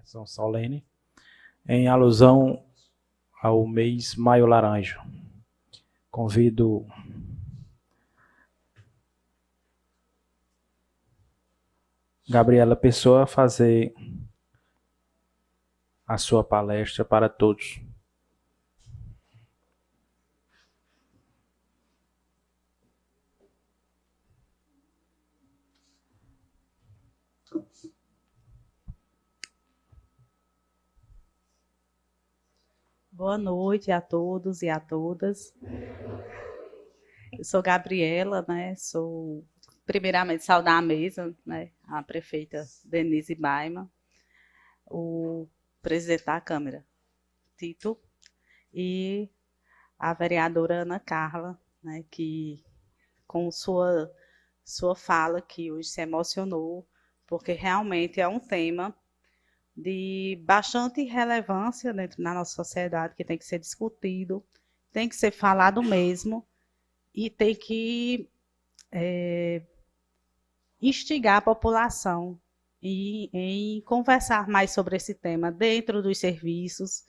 sessão solene, em alusão ao mês Maio Laranja. Convido Gabriela Pessoa a fazer a sua palestra para todos. Boa noite a todos e a todas. Eu sou Gabriela, né? Sou, primeiramente, saudar a mesa, né? A prefeita Denise Baima, o presidente da Câmara, Tito, e a vereadora Ana Carla, né? Que com sua fala que hoje se emocionou, porque realmente é um tema de bastante relevância dentro da nossa sociedade, que tem que ser discutido, tem que ser falado mesmo, e tem que instigar a população em conversar mais sobre esse tema dentro dos serviços,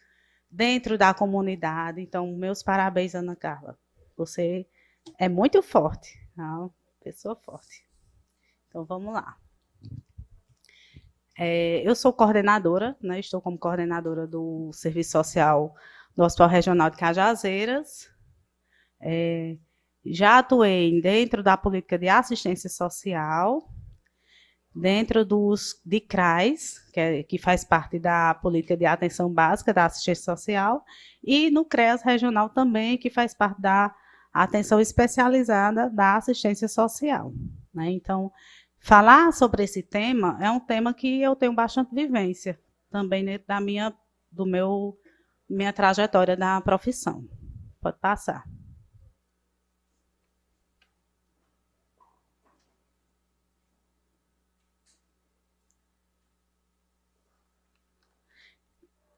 dentro da comunidade. Então, meus parabéns, Ana Carla. Você é muito forte, é uma pessoa forte. Então, vamos lá. Eu sou coordenadora, né? Estou como coordenadora do Serviço Social do Hospital Regional de Cajazeiras. Já atuei dentro da política de assistência social, dentro de CRAS, que faz parte da política de atenção básica da assistência social, e no CREAS regional também, que faz parte da atenção especializada da assistência social, né? Então, falar sobre esse tema é um tema que eu tenho bastante vivência, também dentro da minha trajetória da profissão. Pode passar.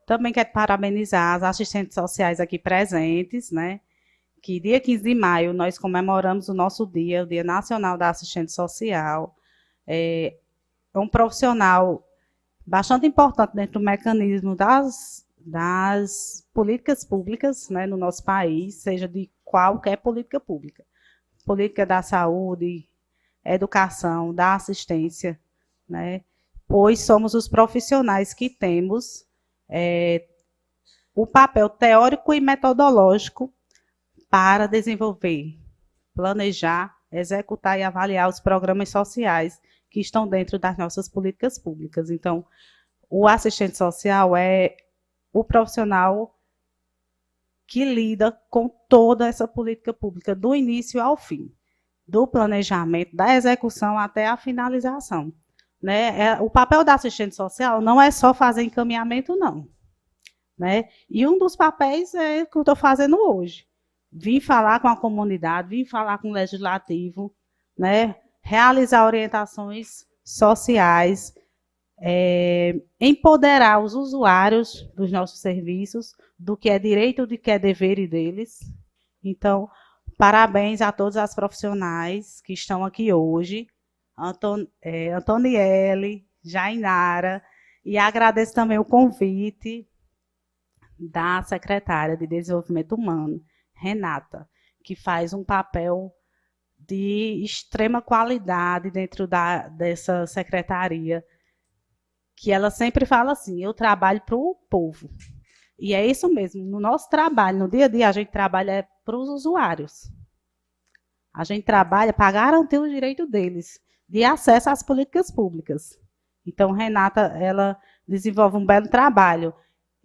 Também quero parabenizar as assistentes sociais aqui presentes, né? Que dia 15 de maio nós comemoramos o nosso dia, o Dia Nacional da Assistente Social. É um profissional bastante importante dentro do mecanismo das políticas públicas, né, no nosso país, seja de qualquer política pública. Política da saúde, educação, da assistência, né? Pois somos os profissionais que temos o papel teórico e metodológico para desenvolver, planejar, executar e avaliar os programas sociais que estão dentro das nossas políticas públicas. Então, o assistente social é o profissional que lida com toda essa política pública, do início ao fim, do planejamento, da execução até a finalização, né? O papel da assistente social não é só fazer encaminhamento, não, né? E um dos papéis é o que eu estou fazendo hoje. Vim falar com a comunidade, vim falar com o legislativo, né? Realizar orientações sociais, empoderar os usuários dos nossos serviços do que é direito, do que é dever deles. Então, parabéns a todas as profissionais que estão aqui hoje, Antoniele, Jainara, e agradeço também o convite da secretária de Desenvolvimento Humano, Renata, que faz um papel de extrema qualidade dentro dessa secretaria, que ela sempre fala assim, eu trabalho para o povo. E é isso mesmo, no nosso trabalho, no dia a dia, a gente trabalha para os usuários. A gente trabalha para garantir o direito deles de acesso às políticas públicas. Então, Renata, ela desenvolve um belo trabalho.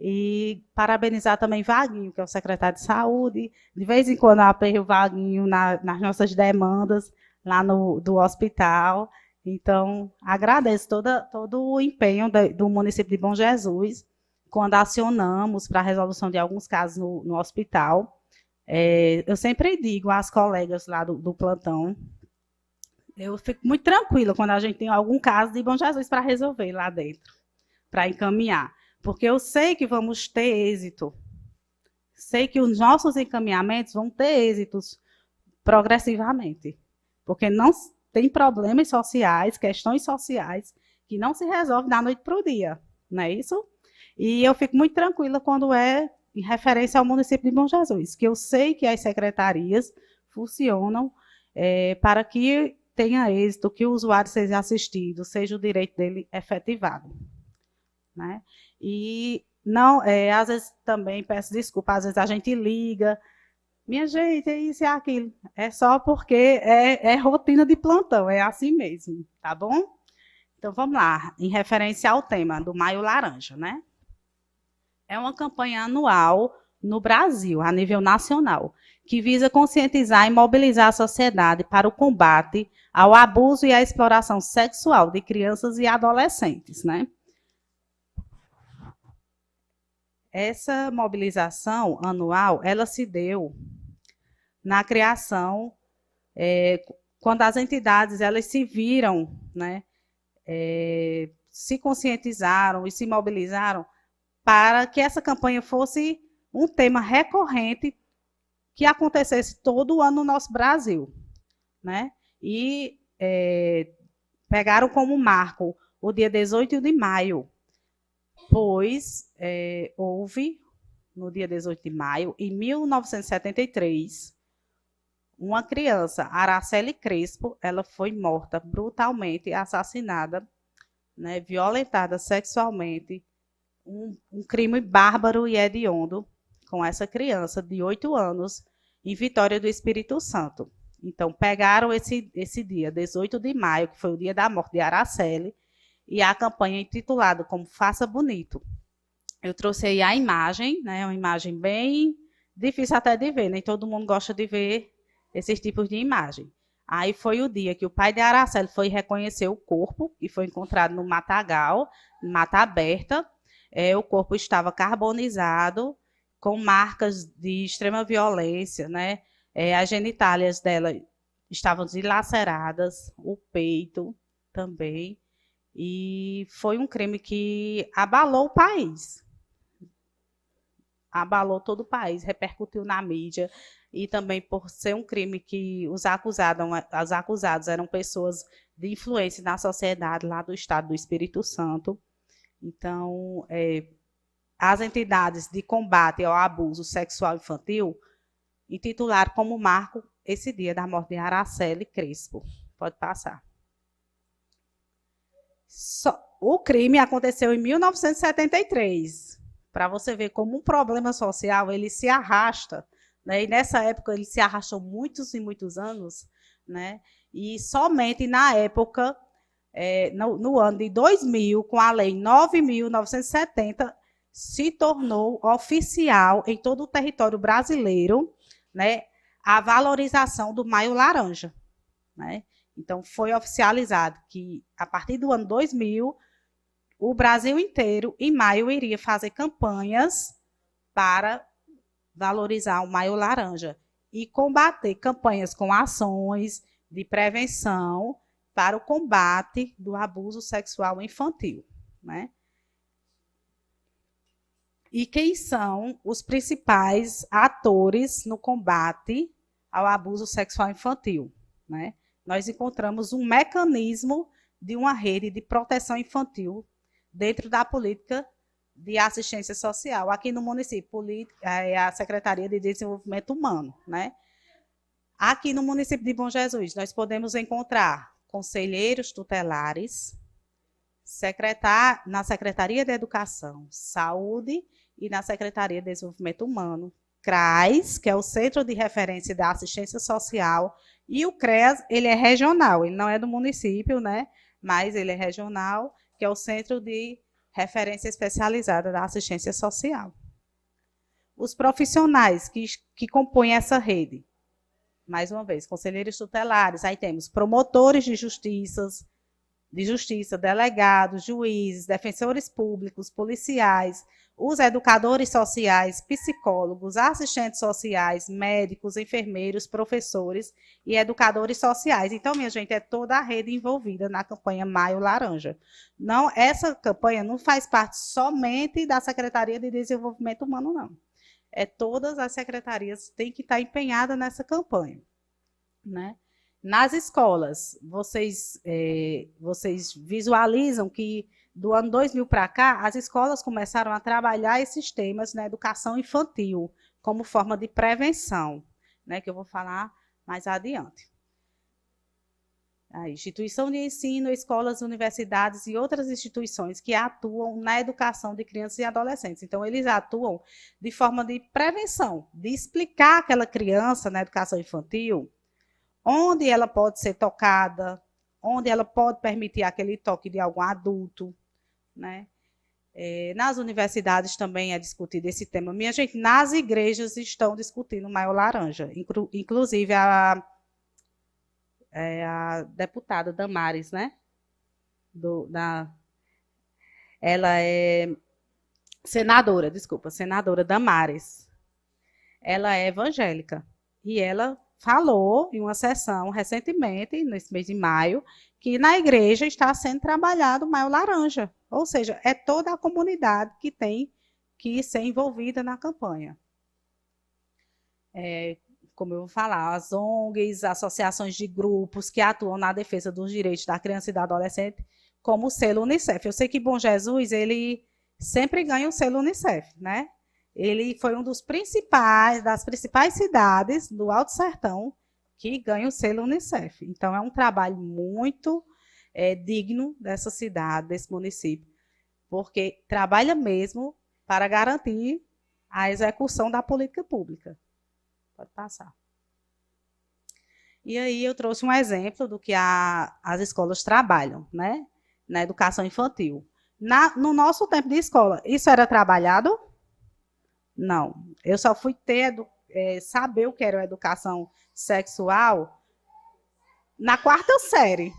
E parabenizar também Vaguinho, que é o secretário de Saúde. De vez em quando eu apoio o Vaguinho nas nossas demandas lá do hospital. Então, agradeço todo o empenho do município de Bom Jesus, quando acionamos para a resolução de alguns casos no hospital. Eu sempre digo às colegas lá do plantão, eu fico muito tranquila quando a gente tem algum caso de Bom Jesus para resolver lá dentro, para encaminhar. Porque eu sei que vamos ter êxito. Sei que os nossos encaminhamentos vão ter êxitos progressivamente. Porque não tem problemas sociais, questões sociais, que não se resolvem da noite para o dia. não é isso? E eu fico muito tranquila quando é em referência ao município de Bom Jesus, que eu sei que as secretarias funcionam para que tenha êxito, que o usuário seja assistido, seja o direito dele efetivado. Né? E não, às vezes também peço desculpa, às vezes a gente liga, minha gente, é isso e aquilo. É só porque é rotina de plantão, é assim mesmo, tá bom? Então vamos lá, em referência ao tema do Maio Laranja, né? É uma campanha anual no Brasil, a nível nacional, que visa conscientizar e mobilizar a sociedade para o combate ao abuso e à exploração sexual de crianças e adolescentes, né? Essa mobilização anual, ela se deu na criação, quando as entidades elas se viram, né, se conscientizaram e se mobilizaram para que essa campanha fosse um tema recorrente que acontecesse todo ano no nosso Brasil, né? E pegaram como marco o dia 18 de maio, pois houve, no dia 18 de maio, em 1973, uma criança, Araceli Crespo, ela foi morta, brutalmente assassinada, né, violentada sexualmente, um crime bárbaro e hediondo com essa criança de 8 anos, em Vitória do Espírito Santo. Então, pegaram esse dia, 18 de maio, que foi o dia da morte de Araceli, e a campanha intitulada como Faça Bonito. Eu trouxe aí a imagem, né, uma imagem bem difícil até de ver, nem todo mundo gosta de ver esses tipos de imagem. Aí foi o dia que o pai de Araceli foi reconhecer o corpo, que foi encontrado no matagal, mata aberta. O corpo estava carbonizado, com marcas de extrema violência, né? As genitálias dela estavam dilaceradas, o peito também. E foi um crime que abalou o país. Abalou todo o país, repercutiu na mídia. E também por ser um crime que os acusados eram pessoas de influência na sociedade lá do estado do Espírito Santo. Então, as entidades de combate ao abuso sexual infantil intitularam como marco esse dia da morte de Araceli Crespo. Pode passar. O crime aconteceu em 1973. Para você ver como um problema social ele se arrasta, né? E nessa época ele se arrastou muitos e muitos anos, né? E somente na época, no ano de 2000, com a Lei 9.970, se tornou oficial em todo o território brasileiro, né, a valorização do Maio Laranja, né? Então, foi oficializado que, a partir do ano 2000, o Brasil inteiro, em maio, iria fazer campanhas para valorizar o Maio Laranja e combater campanhas com ações de prevenção para o combate do abuso sexual infantil, né? E quem são os principais atores no combate ao abuso sexual infantil, né? Nós encontramos um mecanismo de uma rede de proteção infantil dentro da política de assistência social aqui no município, a Secretaria de Desenvolvimento Humano, né? Aqui no município de Bom Jesus, nós podemos encontrar conselheiros tutelares, na Secretaria de Educação, Saúde e na Secretaria de Desenvolvimento Humano, CRAS, que é o Centro de Referência da Assistência Social, e o CREAS, ele é regional, ele não é do município, né? Mas ele é regional, que é o Centro de Referência Especializada da Assistência Social. Os profissionais que compõem essa rede, mais uma vez, conselheiros tutelares, aí temos promotores de justiça, delegados, juízes, defensores públicos, policiais, os educadores sociais, psicólogos, assistentes sociais, médicos, enfermeiros, professores e educadores sociais. Então, minha gente, é toda a rede envolvida na campanha Maio Laranja. Não, essa campanha não faz parte somente da Secretaria de Desenvolvimento Humano, não. Todas as secretarias têm que estar empenhadas nessa campanha, né? Nas escolas, vocês visualizam que do ano 2000 para cá, as escolas começaram a trabalhar esses temas na educação infantil, como forma de prevenção, né, que eu vou falar mais adiante. A instituição de ensino, escolas, universidades e outras instituições que atuam na educação de crianças e adolescentes. Então, eles atuam de forma de prevenção, de explicar aquela criança na educação infantil onde ela pode ser tocada, onde ela pode permitir aquele toque de algum adulto, né? Nas universidades também é discutido esse tema. Minha gente, nas igrejas estão discutindo o Maio Laranja, inclusive a deputada Damares, né? Ela é senadora Damares. Ela é evangélica e ela falou em uma sessão recentemente, nesse mês de maio, que na igreja está sendo trabalhado o Maio Laranja, ou seja, é toda a comunidade que tem que ser envolvida na campanha. Como eu vou falar, as ONGs, associações de grupos que atuam na defesa dos direitos da criança e do adolescente, como o selo Unicef. Eu sei que Bom Jesus, ele sempre ganha o selo Unicef, né? Ele foi um das principais cidades do Alto Sertão que ganha o selo Unicef. Então, é um trabalho muito digno dessa cidade, desse município, porque trabalha mesmo para garantir a execução da política pública. Pode passar. E aí eu trouxe um exemplo do que as escolas trabalham, né? Na educação infantil. No nosso tempo de escola, isso era trabalhado? Não. Eu só fui saber o que era a educação sexual na quarta série.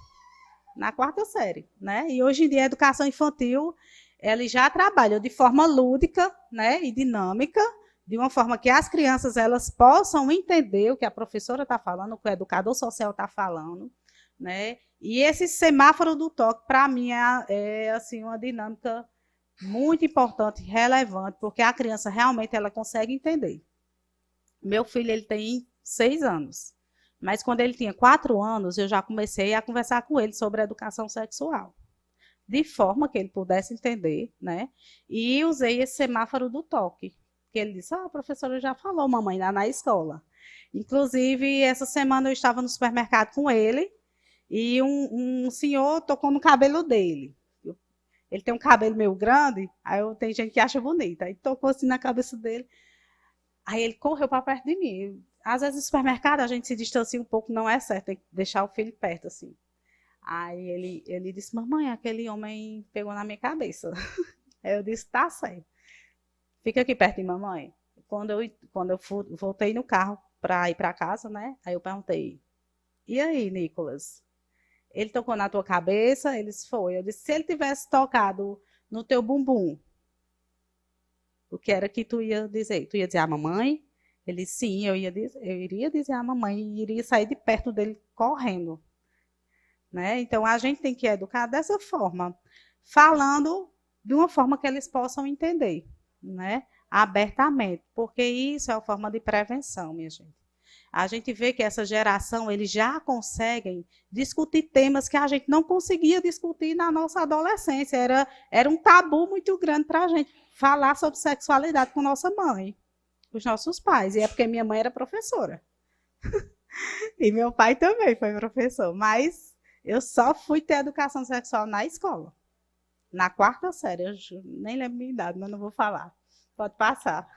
Na quarta série, né? E hoje em dia a educação infantil, ela já trabalha de forma lúdica, né, e dinâmica, de uma forma que as crianças elas possam entender o que a professora está falando, o que o educador social está falando, né? E esse semáforo do toque, para mim, é assim, uma dinâmica muito importante, relevante, porque a criança realmente ela consegue entender. Meu filho ele tem 6 anos, mas quando ele tinha 4 anos, eu já comecei a conversar com ele sobre a educação sexual, de forma que ele pudesse entender, né? E usei esse semáforo do toque, que ele disse, a professora já falou, mamãe, lá na escola. Inclusive, essa semana eu estava no supermercado com ele e um senhor tocou no cabelo dele. Ele tem um cabelo meio grande, aí tem gente que acha bonito. Aí tocou assim na cabeça dele. Aí ele correu para perto de mim. Às vezes no supermercado a gente se distancia um pouco, não é certo, tem que deixar o filho perto assim. Aí ele disse, mamãe, aquele homem pegou na minha cabeça. Aí eu disse, tá certo. Fica aqui perto de mamãe. Quando eu voltei no carro para ir para casa, né? Aí eu perguntei, e aí, Nicolas? Ele tocou na tua cabeça? Eles foi. Eu disse, se ele tivesse tocado no teu bumbum, o que era que tu ia dizer? Tu ia dizer à mamãe? Ele, sim, eu iria dizer à mamãe e iria sair de perto dele correndo. Né? Então, a gente tem que educar dessa forma, falando de uma forma que eles possam entender, né? Abertamente, porque isso é uma forma de prevenção, minha gente. A gente vê que essa geração, eles já conseguem discutir temas que a gente não conseguia discutir na nossa adolescência. Era um tabu muito grande para a gente falar sobre sexualidade com nossa mãe, com os nossos pais. E é porque minha mãe era professora. E meu pai também foi professor. Mas eu só fui ter educação sexual na escola. Na quarta série. Eu nem lembro minha idade, mas não vou falar. Pode passar.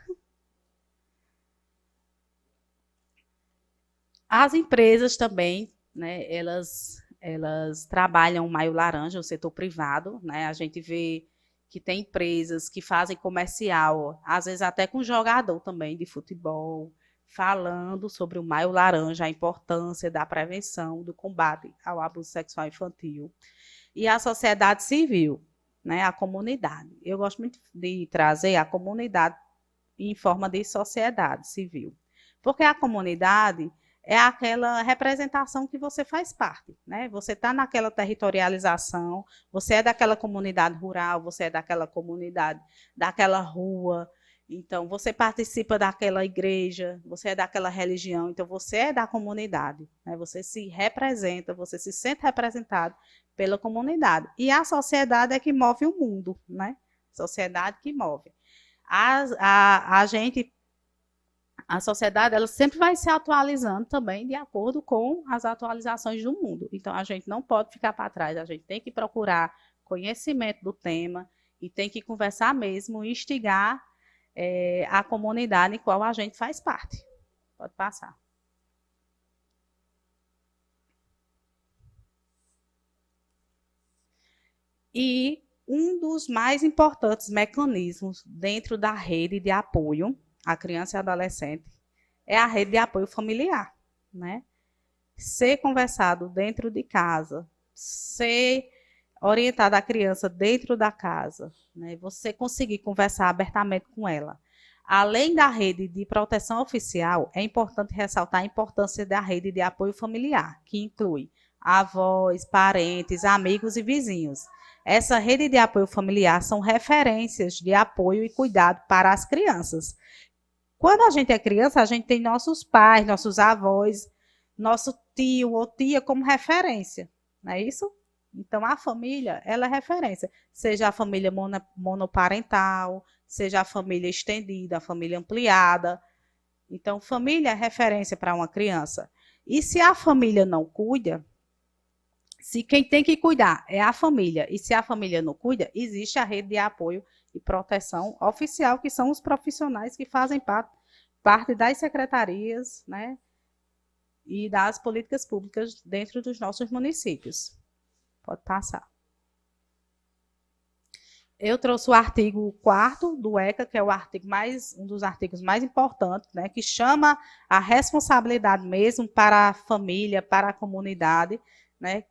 As empresas também, né, elas trabalham o Maio Laranja, o setor privado, né? A gente vê que tem empresas que fazem comercial, às vezes até com jogador também de futebol, falando sobre o Maio Laranja, a importância da prevenção, do combate ao abuso sexual infantil. E a sociedade civil, né, a comunidade. Eu gosto muito de trazer a comunidade em forma de sociedade civil, porque a comunidade é aquela representação que você faz parte, né? Você está naquela territorialização, você é daquela comunidade rural, você é daquela comunidade, daquela rua. Então, você participa daquela igreja, você é daquela religião, então você é da comunidade, né? Você se representa, você se sente representado pela comunidade. E a sociedade é que move o mundo, né? Sociedade que move. A gente, a sociedade, ela sempre vai se atualizando também de acordo com as atualizações do mundo. Então, a gente não pode ficar para trás, a gente tem que procurar conhecimento do tema e tem que conversar mesmo, instigar a comunidade em qual a gente faz parte. Pode passar. E um dos mais importantes mecanismos dentro da rede de apoio à criança e adolescente é a rede de apoio familiar, né? Ser conversado dentro de casa, ser orientada a criança dentro da casa, né? Você conseguir conversar abertamente com ela. Além da rede de proteção oficial, é importante ressaltar a importância da rede de apoio familiar, que inclui avós, parentes, amigos e vizinhos. Essa rede de apoio familiar são referências de apoio e cuidado para as crianças. Quando a gente é criança, a gente tem nossos pais, nossos avós, nosso tio ou tia como referência, não é isso? Então, a família, ela é referência, seja a família monoparental, seja a família estendida, a família ampliada. Então, família é referência para uma criança. E se a família não cuida, se quem tem que cuidar é a família, e se a família não cuida, existe a rede de apoio e proteção oficial, que são os profissionais que fazem parte das secretarias, né, e das políticas públicas dentro dos nossos municípios. Pode passar. Eu trouxe o artigo 4º do ECA, que é um dos artigos mais importantes, né, que chama a responsabilidade mesmo para a família, para a comunidade, né,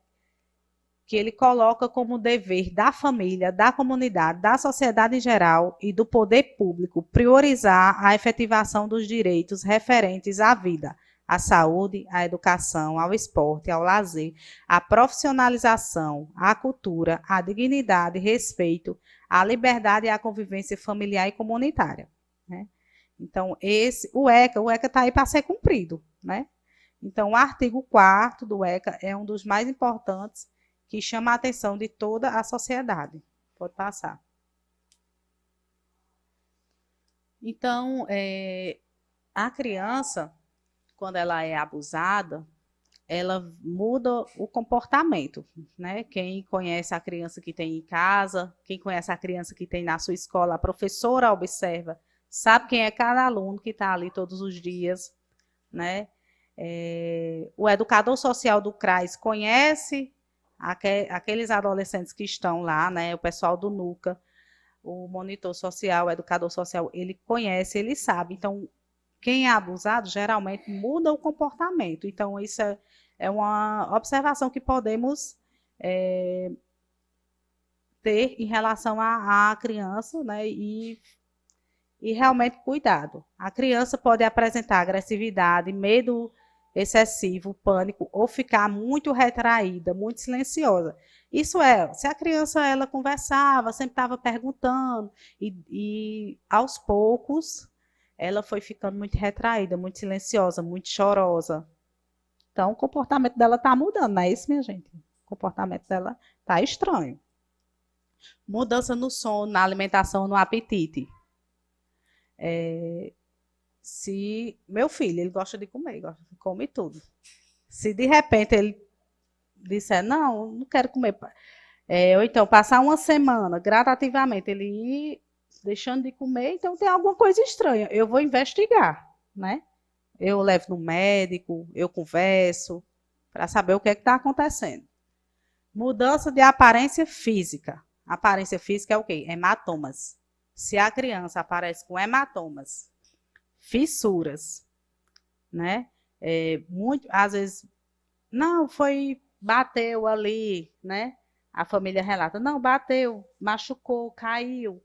que ele coloca como dever da família, da comunidade, da sociedade em geral e do poder público priorizar a efetivação dos direitos referentes à vida, à saúde, à educação, ao esporte, ao lazer, à profissionalização, à cultura, à dignidade, respeito, à liberdade e à convivência familiar e comunitária, né? Então, o ECA está aí para ser cumprido, né? Então, o artigo 4º do ECA é um dos mais importantes, que chama a atenção de toda a sociedade. Pode passar. Então, a criança, quando ela é abusada, ela muda o comportamento, né? Quem conhece a criança que tem em casa, quem conhece a criança que tem na sua escola, a professora observa, sabe quem é cada aluno que está ali todos os dias, né? O educador social do CRAS conhece aqueles adolescentes que estão lá, né? O pessoal do NUCA, o monitor social, o educador social, ele conhece, ele sabe. Então, quem é abusado geralmente muda o comportamento. Então, isso é uma observação que podemos ter em relação à criança, né? E realmente cuidado. A criança pode apresentar agressividade, medo excessivo, pânico, ou ficar muito retraída, muito silenciosa. Isso se a criança ela conversava, sempre estava perguntando, e aos poucos ela foi ficando muito retraída, muito silenciosa, muito chorosa. Então, o comportamento dela está mudando, não é isso, minha gente? O comportamento dela está estranho. Mudança no sono, na alimentação, no apetite. Se meu filho, ele gosta de comer, come tudo. Se de repente ele disser, não quero comer, ou então passar uma semana gradativamente ele ir deixando de comer, então tem alguma coisa estranha. Eu vou investigar, né? Eu levo no médico, eu converso, para saber o que está acontecendo. Mudança de aparência física. Aparência física é o quê? Hematomas. Se a criança aparece com hematomas, fissuras, né? Às vezes, não, bateu ali, né? A família relata, não, bateu, machucou, caiu.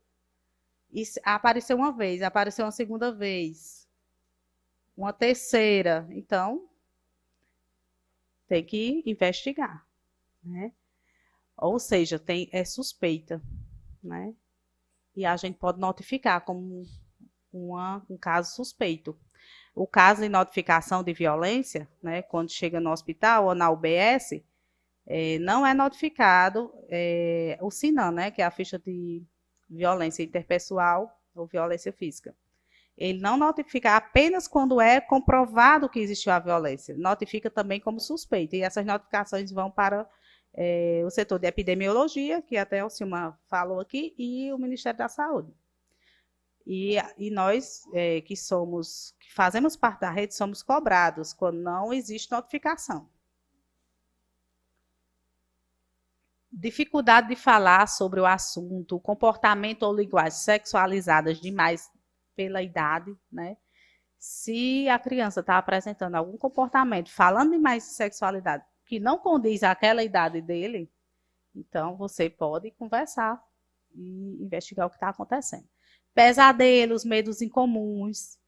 Isso, apareceu uma vez, apareceu uma segunda vez, uma terceira. Então, tem que investigar, né? Ou seja, é suspeita, né? E a gente pode notificar como um caso suspeito. O caso de notificação de violência, né, quando chega no hospital ou na UBS, não é notificado o SINAM, né, que é a ficha de violência interpessoal ou violência física. Ele não notifica apenas quando é comprovado que existiu a violência, notifica também como suspeito. E essas notificações vão para o setor de epidemiologia, que até o Silma falou aqui, e o Ministério da Saúde. E nós, que fazemos parte da rede, somos cobrados quando não existe notificação. Dificuldade de falar sobre o assunto, comportamento ou linguagem sexualizadas demais pela idade, né? Se a criança está apresentando algum comportamento, falando demais de sexualidade, que não condiz àquela idade dele, então você pode conversar e investigar o que está acontecendo. Pesadelos, medos incomuns,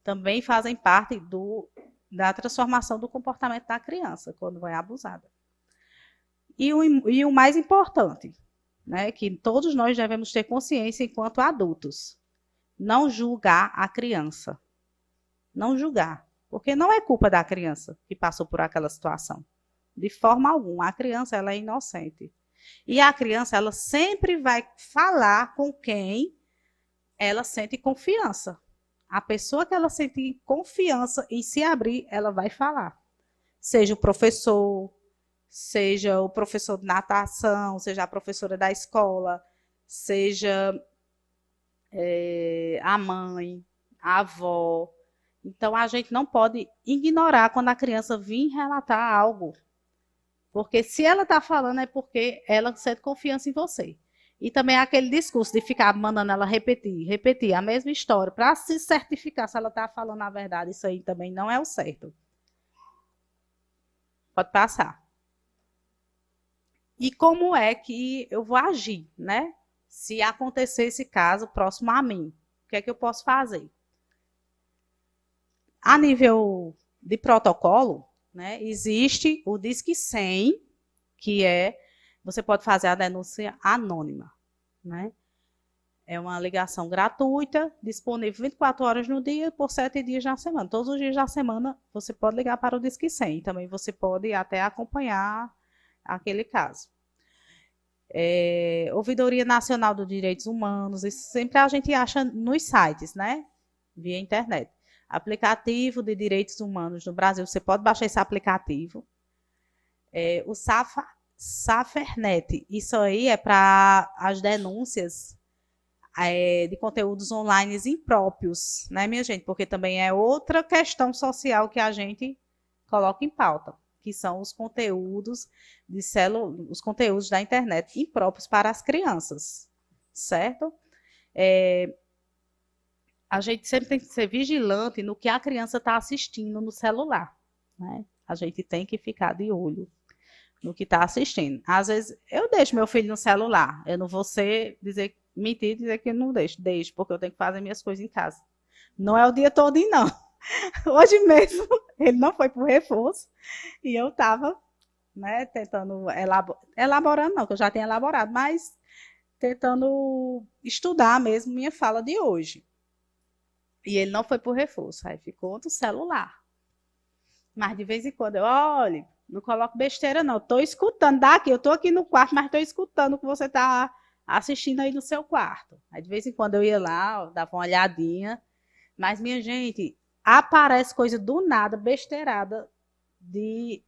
também fazem parte da transformação do comportamento da criança, quando é abusada. E o mais importante, né, que todos nós devemos ter consciência enquanto adultos, não julgar a criança. Não julgar, porque não é culpa da criança que passou por aquela situação. De forma alguma, a criança ela é inocente. E a criança ela sempre vai falar com quem ela sente confiança. A pessoa que ela sente confiança em se abrir, ela vai falar. Seja o professor, seja o professor de natação, seja a professora da escola, seja a mãe, a avó. Então, a gente não pode ignorar quando a criança vir relatar algo. Porque se ela está falando é porque ela sente confiança em você. E também aquele discurso de ficar mandando ela repetir a mesma história para se certificar se ela está falando a verdade. Isso aí também não é o certo. Pode passar. E como é que eu vou agir, né? Se acontecer esse caso próximo a mim, o que é que eu posso fazer? A nível de protocolo, né, existe o Disque 100, que você pode fazer a denúncia anônima, né? É uma ligação gratuita, disponível 24 horas no dia, por 7 dias na semana. Todos os dias da semana você pode ligar para o Disque 100. Também você pode até acompanhar aquele caso. Ouvidoria Nacional dos Direitos Humanos, isso sempre a gente acha nos sites, né? Via internet. Aplicativo de Direitos Humanos no Brasil, você pode baixar esse aplicativo. O Safernet, isso aí é para as denúncias de conteúdos online impróprios, né, minha gente? Porque também é outra questão social que a gente coloca em pauta, que são os conteúdos os conteúdos da internet impróprios para as crianças, certo? A gente sempre tem que ser vigilante no que a criança está assistindo no celular, né? A gente tem que ficar de olho no que está assistindo. Às vezes, eu deixo meu filho no celular. Eu não vou mentir e dizer que eu não deixo. Deixo, porque eu tenho que fazer minhas coisas em casa. Não é o dia todo, não. Hoje mesmo, ele não foi para o reforço. E eu estava, né, tentando elaborando, não, que eu já tinha elaborado, mas tentando estudar mesmo minha fala de hoje. E ele não foi para o reforço, aí ficou no celular. Mas de vez em quando eu olho, não coloco besteira não, estou escutando daqui, eu estou aqui no quarto, mas estou escutando o que você está assistindo aí no seu quarto. Aí de vez em quando eu ia lá, dava uma olhadinha, mas minha gente, aparece coisa do nada, besteirada de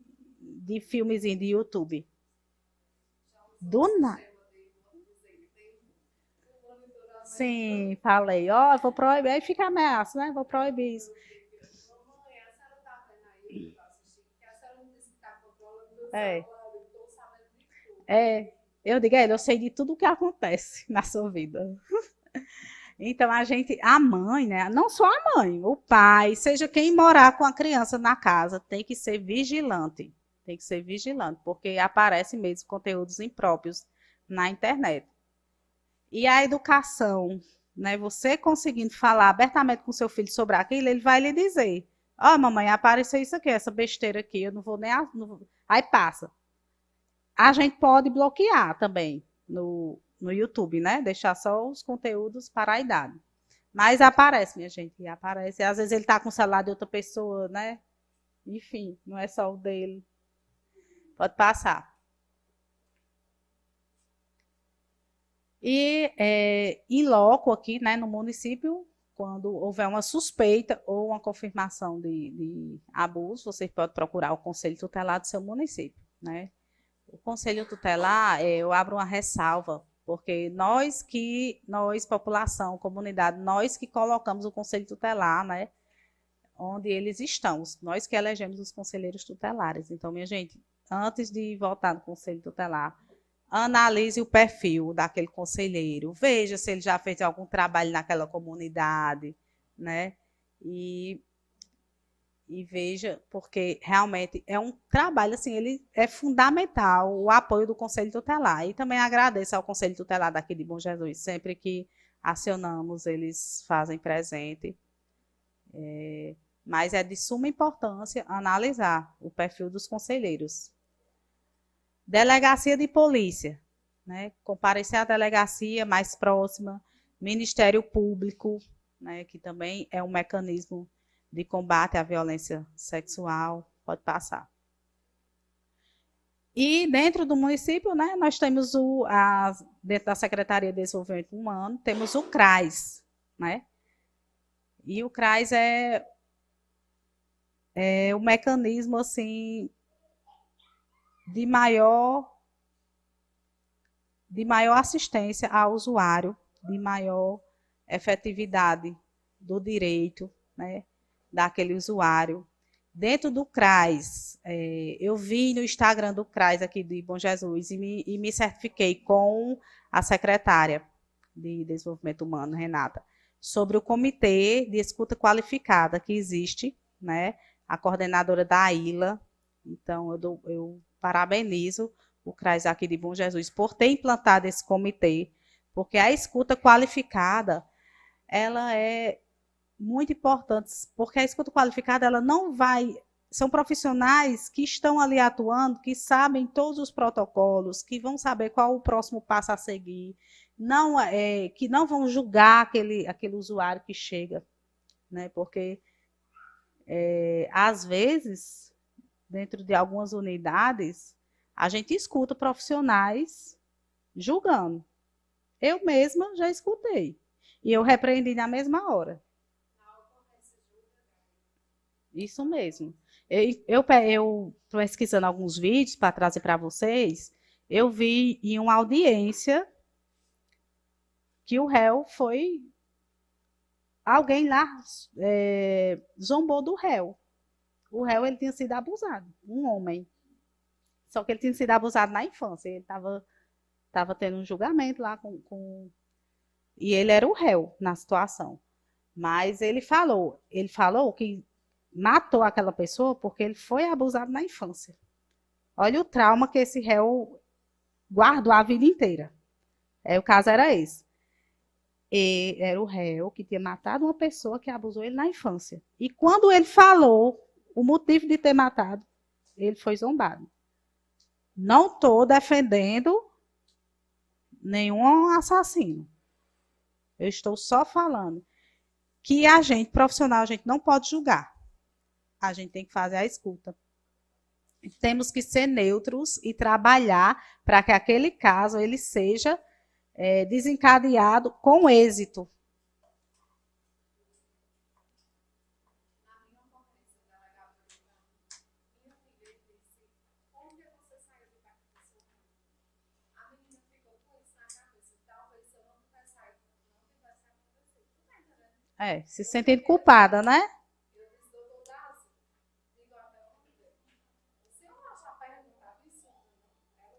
filmezinho de YouTube. Do nada. Sim, falei, ó, vou proibir, aí fica ameaça, né? Vou proibir isso. Eu digo a ele, eu sei de tudo o que acontece na sua vida. Então, a mãe, né? Não só a mãe, o pai, seja quem morar com a criança na casa, tem que ser vigilante. Tem que ser vigilante, porque aparecem mesmo conteúdos impróprios na internet. E a educação, né? Você conseguindo falar abertamente com seu filho sobre aquilo, ele vai lhe dizer: ó, mamãe, apareceu isso aqui, essa besteira aqui, eu não vou nem. Aí passa. A gente pode bloquear também no YouTube, né? Deixar só os conteúdos para a idade. Mas aparece, minha gente, e aparece. Às vezes ele está com o celular de outra pessoa, né? Enfim, não é só o dele. Pode passar. E em loco aqui, né, no município, quando houver uma suspeita ou uma confirmação de abuso, você pode procurar o Conselho Tutelar do seu município, né? O Conselho Tutelar, eu abro uma ressalva, porque nós, população, comunidade, nós que colocamos o Conselho Tutelar, né, onde eles estão, nós que elegemos os conselheiros tutelares. Então, minha gente, antes de votar no Conselho Tutelar, analise o perfil daquele conselheiro, veja se ele já fez algum trabalho naquela comunidade, né? E veja, porque realmente é um trabalho, assim, ele é fundamental, o apoio do Conselho Tutelar. E também agradeço ao Conselho Tutelar daqui de Bom Jesus, sempre que acionamos, eles fazem presente. Mas é de suma importância analisar o perfil dos conselheiros. Delegacia de Polícia, né? Comparecer à delegacia mais próxima, Ministério Público, né? Que também é um mecanismo de combate à violência sexual, pode passar. E dentro do município, né, nós temos dentro da Secretaria de Desenvolvimento Humano, temos o CRAS, né? E o CRAS é o mecanismo, assim, de maior assistência ao usuário, de maior efetividade do direito, né, daquele usuário. Dentro do CRAS, eu vi no Instagram do CRAS aqui de Bom Jesus e me certifiquei com a secretária de Desenvolvimento Humano, Renata, sobre o comitê de escuta qualificada que existe, né, a coordenadora da ILA. Então, eu parabenizo o CRAS aqui de Bom Jesus por ter implantado esse comitê, porque a escuta qualificada, ela é muito importante, porque a escuta qualificada, ela não vai... São profissionais que estão ali atuando, que sabem todos os protocolos, que vão saber qual o próximo passo a seguir, que não vão julgar aquele usuário que chega, né? Porque, às vezes, dentro de algumas unidades, a gente escuta profissionais julgando. Eu mesma já escutei. E eu repreendi na mesma hora. Isso mesmo. Eu pesquisando alguns vídeos para trazer para vocês, eu vi em uma audiência que o réu foi... Alguém lá zombou do réu. O réu, ele tinha sido abusado, um homem. Só que ele tinha sido abusado na infância. Ele estava tendo um julgamento lá e ele era o réu na situação. Mas ele falou que matou aquela pessoa porque ele foi abusado na infância. Olha o trauma que esse réu guardou a vida inteira. O caso era esse. E era o réu que tinha matado uma pessoa que abusou ele na infância. E quando ele falou o motivo de ter matado, ele foi zombado. Não estou defendendo nenhum assassino. Eu estou só falando que a gente, profissional, a gente não pode julgar. A gente tem que fazer a escuta. Temos que ser neutros e trabalhar para que aquele caso ele seja desencadeado com êxito. Se sentindo culpada, né?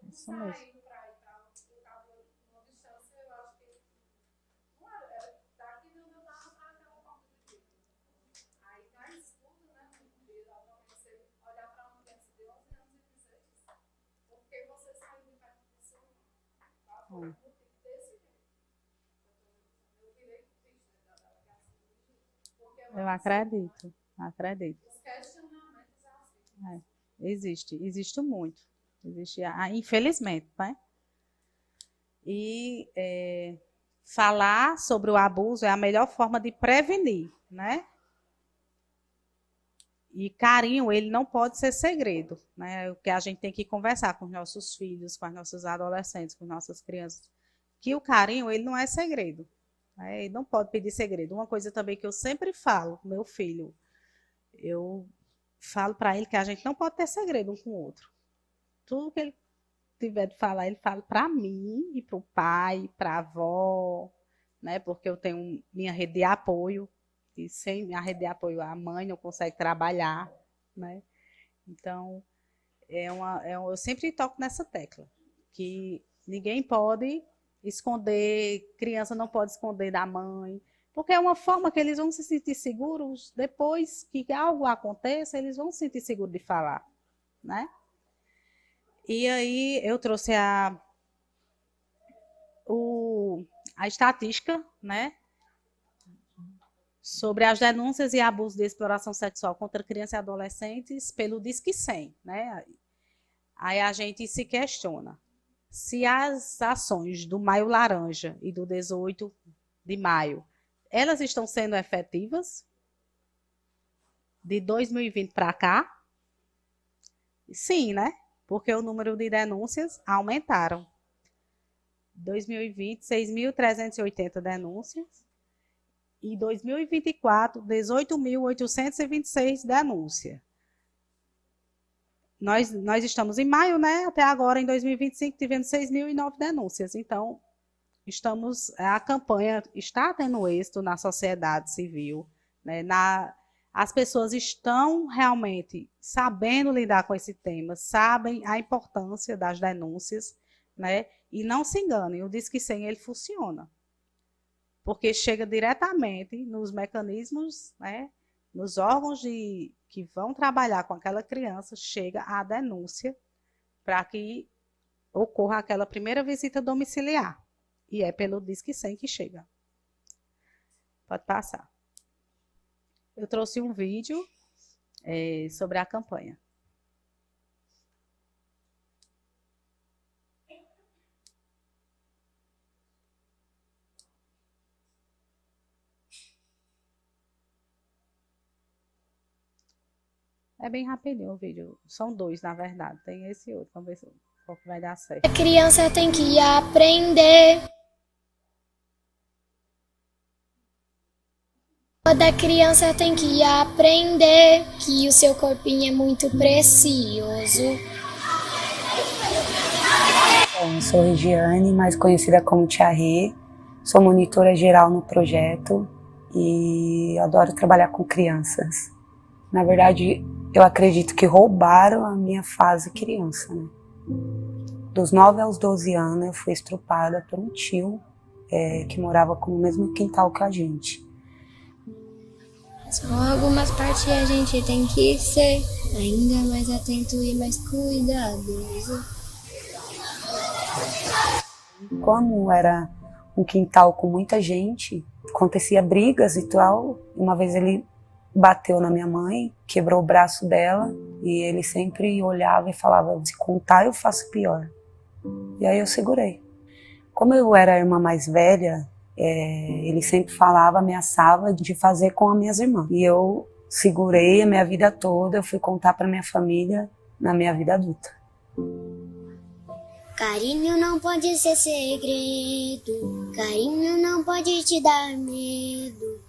Isso mesmo. Eu acredito. Existe muito. Existe, infelizmente, né? E falar sobre o abuso é a melhor forma de prevenir, né? E carinho, ele não pode ser segredo, né? O que a gente tem que conversar com os nossos filhos, com as nossas adolescentes, com nossas crianças, que o carinho, ele não é segredo, né? Ele não pode pedir segredo. Uma coisa também que eu sempre falo com meu filho, eu falo para ele que a gente não pode ter segredo um com o outro. Tudo que ele tiver de falar, ele fala para mim e para o pai, para a avó, né? Porque eu tenho minha rede de apoio, e sem minha rede de apoio a mãe não consegue trabalhar, né? Então, eu sempre toco nessa tecla, que ninguém pode esconder, criança não pode esconder da mãe, porque é uma forma que eles vão se sentir seguros, depois que algo aconteça, eles vão se sentir seguros de falar, né? E aí eu trouxe a estatística, né, sobre as denúncias e abusos de exploração sexual contra crianças e adolescentes pelo Disque 100, né? Aí a gente se questiona se as ações do Maio Laranja e do 18 de maio, elas estão sendo efetivas de 2020 para cá? Sim, né? Porque o número de denúncias aumentaram. 2020, 6.380 denúncias. E 2024, 18.826 denúncias. Nós estamos em maio, né? Até agora, em 2025, tivemos 6.009 denúncias. Então, a campanha está tendo êxito na sociedade civil, né? As pessoas estão realmente sabendo lidar com esse tema, sabem a importância das denúncias, né? E não se enganem, o Disque 100 ele funciona, porque chega diretamente nos mecanismos, né? Nos órgãos que vão trabalhar com aquela criança, chega a denúncia para que ocorra aquela primeira visita domiciliar. E é pelo Disque 100 que chega. Pode passar. Eu trouxe um vídeo sobre a campanha. É bem rapidinho o vídeo. São dois, na verdade. Tem esse outro. Vamos ver qual que vai dar certo. A criança tem que aprender. Toda criança tem que aprender que o seu corpinho é muito precioso. Bom, eu sou Regiane, mais conhecida como Tia Rê. Sou monitora geral no projeto e adoro trabalhar com crianças. Na verdade, eu acredito que roubaram a minha fase criança, né? Dos 9 aos 12 anos, eu fui estrupada por um tio que morava no mesmo quintal que a gente. São algumas partes a gente tem que ser ainda mais atento e mais cuidadoso. Como era um quintal com muita gente, acontecia brigas e tal. Uma vez ele bateu na minha mãe, quebrou o braço dela e ele sempre olhava e falava: se contar eu faço pior. E aí eu segurei. Como eu era a irmã mais velha, ele sempre falava, ameaçava de fazer com as minhas irmãs. E eu segurei a minha vida toda, eu fui contar para minha família na minha vida adulta. Carinho não pode ser segredo, carinho não pode te dar medo.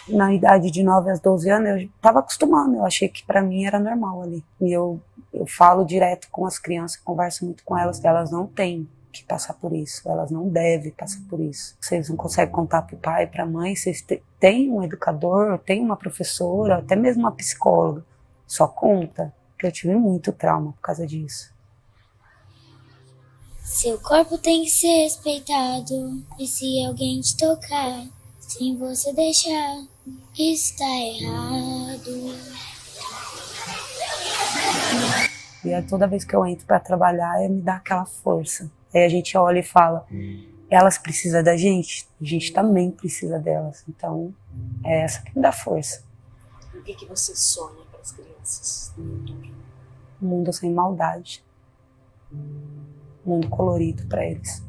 Na idade de 9 aos 12 anos, eu estava acostumando, eu achei que para mim era normal ali. E eu falo direto com as crianças, converso muito com elas, que elas não têm que passar por isso, elas não devem passar por isso. Vocês não conseguem contar para o pai, para a mãe, vocês têm um educador, têm uma professora, até mesmo uma psicóloga, só conta. Eu tive muito trauma por causa disso. Seu corpo tem que ser respeitado, e se alguém te tocar, sem você deixar, está errado. E toda vez que eu entro para trabalhar, me dá aquela força. Aí a gente olha e fala, elas precisam da gente, a gente também precisa delas. Então, é essa que me dá força. O que você sonha para as crianças do futuro? Um mundo sem maldade. Um mundo colorido para eles.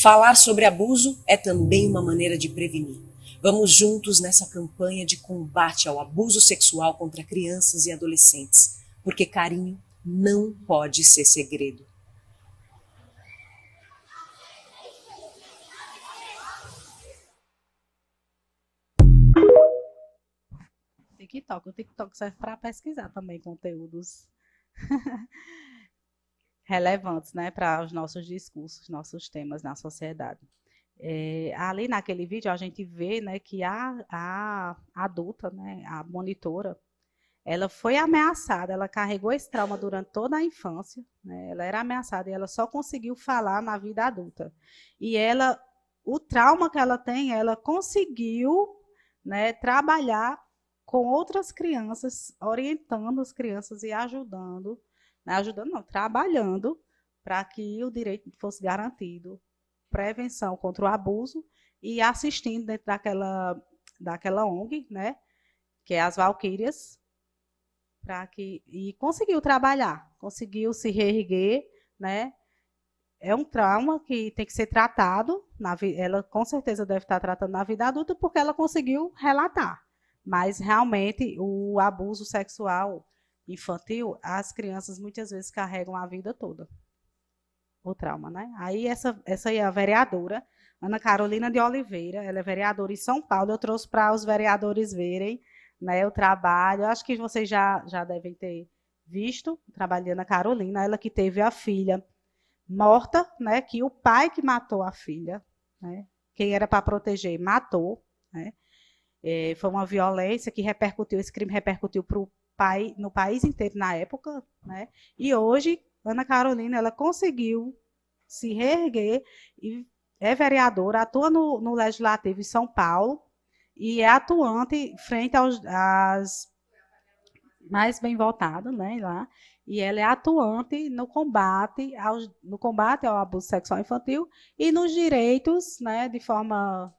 Falar sobre abuso é também uma maneira de prevenir. Vamos juntos nessa campanha de combate ao abuso sexual contra crianças e adolescentes, porque carinho não pode ser segredo. TikTok. O TikTok serve para pesquisar também conteúdos relevantes, né, para os nossos discursos, nossos temas na sociedade. Ali naquele vídeo a gente vê, né, que a adulta, né, a monitora, ela foi ameaçada, ela carregou esse trauma durante toda a infância, né, ela era ameaçada e ela só conseguiu falar na vida adulta. E ela, o trauma que ela tem, ela conseguiu, né, trabalhar com outras crianças, orientando as crianças e ajudando, né, ajudando não, trabalhando para que o direito fosse garantido, prevenção contra o abuso e assistindo dentro daquela ONG, né, que é as Valquírias, e conseguiu trabalhar, conseguiu se reerguer, né? É um trauma que tem que ser tratado, ela com certeza deve estar tratando na vida adulta porque ela conseguiu relatar, mas realmente o abuso sexual infantil, as crianças muitas vezes carregam a vida toda. O trauma, né? Aí essa aí é a vereadora, Ana Carolina de Oliveira, ela é vereadora em São Paulo, eu trouxe para os vereadores verem, né, o trabalho, acho que vocês já devem ter visto o trabalho de Ana Carolina, ela que teve a filha morta, né, que o pai que matou a filha, né, quem era para proteger, matou, né, foi uma violência que repercutiu, esse crime repercutiu no país inteiro na época, né, e hoje Ana Carolina, ela conseguiu se reerguer e é vereadora, atua no Legislativo em São Paulo e é atuante frente às mais bem votadas, né, lá, e ela é atuante no combate ao abuso sexual infantil e nos direitos, né, de forma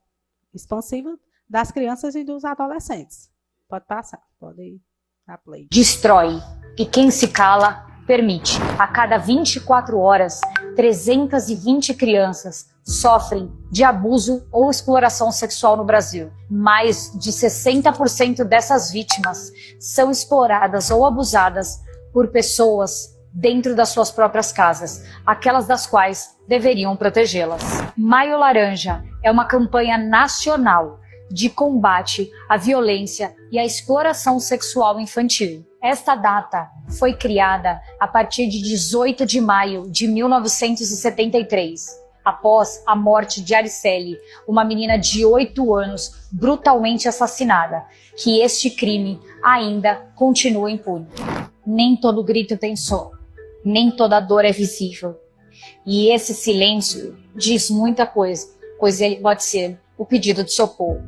expansiva das crianças e dos adolescentes. Pode passar, pode dar play. Destrói, e quem se cala permite. A cada 24 horas, 320 crianças sofrem de abuso ou exploração sexual no Brasil. Mais de 60% dessas vítimas são exploradas ou abusadas por pessoas dentro das suas próprias casas, aquelas das quais deveriam protegê-las. Maio Laranja é uma campanha nacional de combate à violência e à exploração sexual infantil. Esta data foi criada a partir de 18 de maio de 1973, após a morte de Aricele, uma menina de 8 anos brutalmente assassinada, que este crime ainda continua impune. Nem todo grito tem som, nem toda dor é visível. E esse silêncio diz muita coisa, pois ele pode ser o pedido de socorro.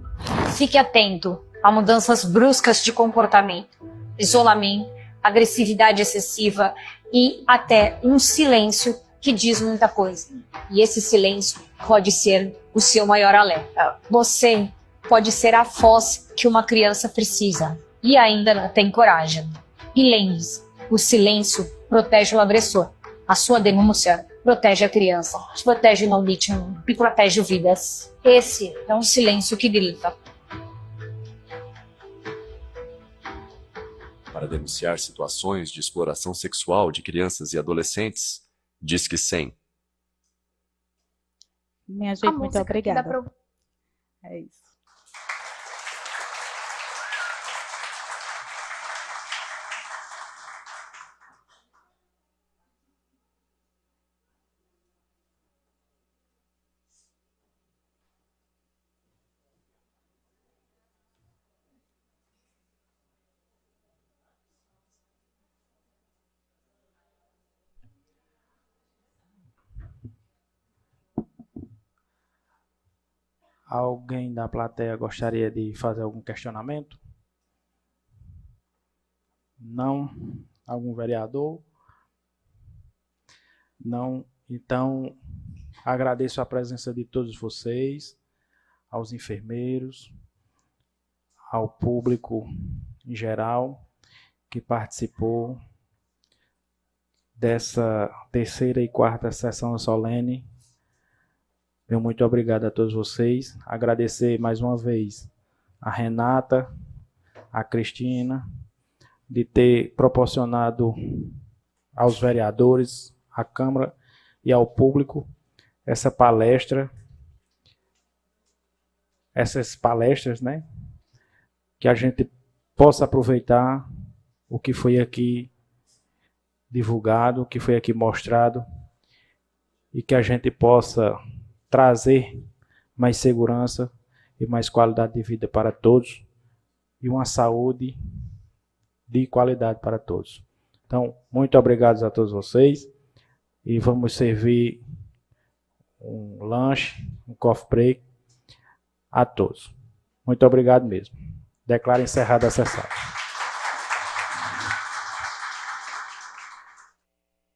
Fique atento a mudanças bruscas de comportamento, isolamento, agressividade excessiva e até um silêncio que diz muita coisa. E esse silêncio pode ser o seu maior alerta. Você pode ser a voz que uma criança precisa e ainda não tem coragem. E lembre-se, o silêncio protege o agressor. A sua denúncia protege a criança, protege o vítima e protege vidas. Esse é um silêncio que grita. Para denunciar situações de exploração sexual de crianças e adolescentes, Disque 100. Minha gente, muito obrigada. É isso. Alguém da plateia gostaria de fazer algum questionamento? Não? Algum vereador? Não? Então, agradeço a presença de todos vocês, aos enfermeiros, ao público em geral que participou dessa terceira e quarta sessão solene Meu muito obrigado a todos vocês. Agradecer mais uma vez a Renata, a Cristina, de ter proporcionado aos vereadores, à Câmara e ao público essa palestra, essas palestras, né? Que a gente possa aproveitar o que foi aqui divulgado, o que foi aqui mostrado, e que a gente possa trazer mais segurança e mais qualidade de vida para todos e uma saúde de qualidade para todos. Então, muito obrigado a todos vocês e vamos servir um lanche, um coffee break a todos. Muito obrigado mesmo. Declaro encerrada a sessão.